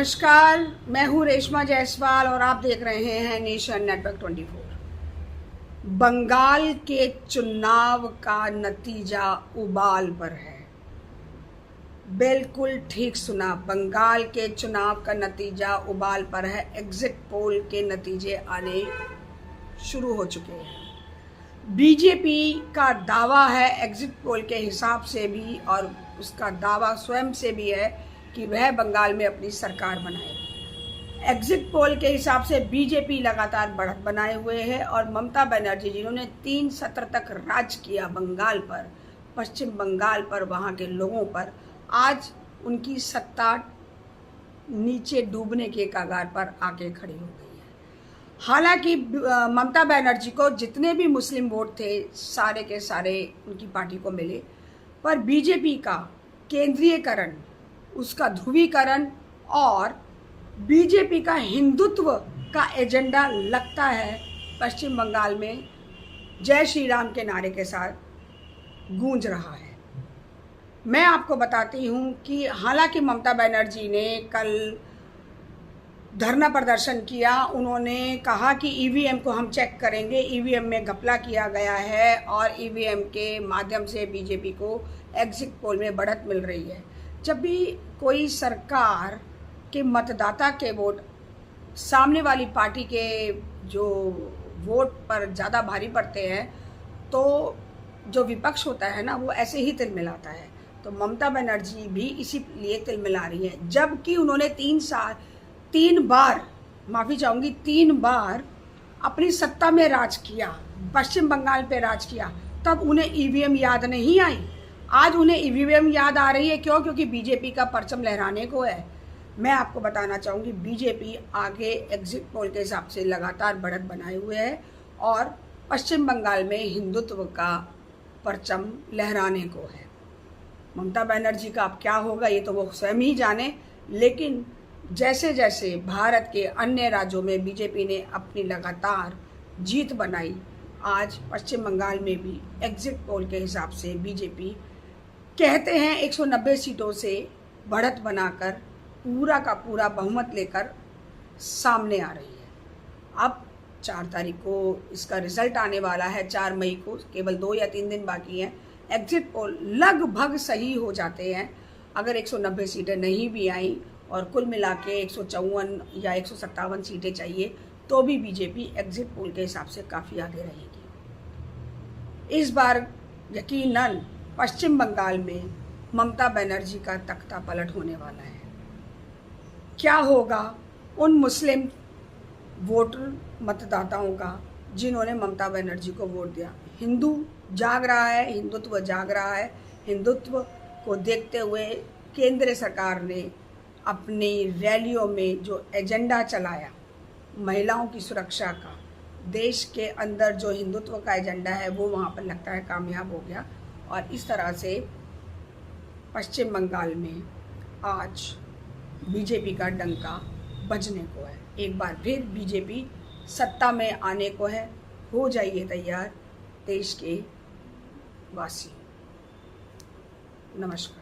नमस्कार, मैं हूँ रेशमा जायसवाल और आप देख रहे हैं नेशन नेटवर्क 24। बंगाल के चुनाव का नतीजा उबाल पर है। बिल्कुल ठीक सुना, बंगाल के चुनाव का नतीजा उबाल पर है। एग्जिट पोल के नतीजे आने शुरू हो चुके हैं। बीजेपी का दावा है एग्जिट पोल के हिसाब से भी, और उसका दावा स्वयं से भी है कि वह बंगाल में अपनी सरकार बनाए। एग्जिट पोल के हिसाब से बीजेपी लगातार बढ़त बनाए हुए है और ममता बनर्जी जिन्होंने 3 सत्र तक राज किया बंगाल पर, पश्चिम बंगाल पर, वहाँ के लोगों पर, आज उनकी सत्ता नीचे डूबने के कगार पर आके खड़ी हो गई है। हालांकि ममता बनर्जी को जितने भी मुस्लिम वोट थे सारे के सारे उनकी पार्टी को मिले, पर बीजेपी का केंद्रीयकरण, उसका ध्रुवीकरण और बीजेपी का हिंदुत्व का एजेंडा लगता है पश्चिम बंगाल में जय श्री राम के नारे के साथ गूंज रहा है। मैं आपको बताती हूँ कि हालांकि ममता बनर्जी ने कल धरना प्रदर्शन किया। उन्होंने कहा कि ईवीएम को हम चेक करेंगे, ईवीएम में घपला किया गया है और ईवीएम के माध्यम से बीजेपी को एग्जिट पोल में बढ़त मिल रही है। जब भी कोई सरकार के मतदाता के वोट सामने वाली पार्टी के जो वोट पर ज़्यादा भारी पड़ते हैं तो जो विपक्ष होता है ना, वो ऐसे ही तिलमिलाता है। तो ममता बनर्जी भी इसीलिए तिलमिला रही है। जबकि उन्होंने 3 बार अपनी सत्ता में राज किया, पश्चिम बंगाल पे राज किया, तब उन्हें ईवीएम याद नहीं आई। आज उन्हें ईवीएम याद आ रही है। क्यों? क्योंकि बीजेपी का परचम लहराने को है। मैं आपको बताना चाहूँगी, बीजेपी आगे एग्जिट पोल के हिसाब से लगातार बढ़त बनाए हुए है और पश्चिम बंगाल में हिंदुत्व का परचम लहराने को है। ममता बनर्जी का अब क्या होगा ये तो वो स्वयं ही जाने, लेकिन जैसे जैसे भारत के अन्य राज्यों में बीजेपी ने अपनी लगातार जीत बनाई, आज पश्चिम बंगाल में भी एग्जिट पोल के हिसाब से बीजेपी कहते हैं 190 सीटों से बढ़त बनाकर पूरा का पूरा बहुमत लेकर सामने आ रही है। अब 4 तारीख को इसका रिजल्ट आने वाला है, 4 मई को, केवल 2 या 3 दिन बाकी हैं। एग्जिट पोल लगभग सही हो जाते हैं। अगर 190 सीटें नहीं भी आई और कुल मिला के 154 या 157 सीटें चाहिए तो भी बीजेपी एग्जिट पोल के हिसाब से काफ़ी आगे रहेगी। इस बार यकीनन पश्चिम बंगाल में ममता बनर्जी का तख्ता पलट होने वाला है। क्या होगा उन मुस्लिम वोटर मतदाताओं का जिन्होंने ममता बनर्जी को वोट दिया? हिंदू जाग रहा है, हिंदुत्व जाग रहा है। हिंदुत्व को देखते हुए केंद्र सरकार ने अपनी रैलियों में जो एजेंडा चलाया महिलाओं की सुरक्षा का, देश के अंदर जो हिंदुत्व का एजेंडा है वो वहाँ पर लगता है कामयाब हो गया। और इस तरह से पश्चिम बंगाल में आज बीजेपी का डंका बजने को है। एक बार फिर बीजेपी सत्ता में आने को है। हो जाइए तैयार देश के वासी। नमस्कार।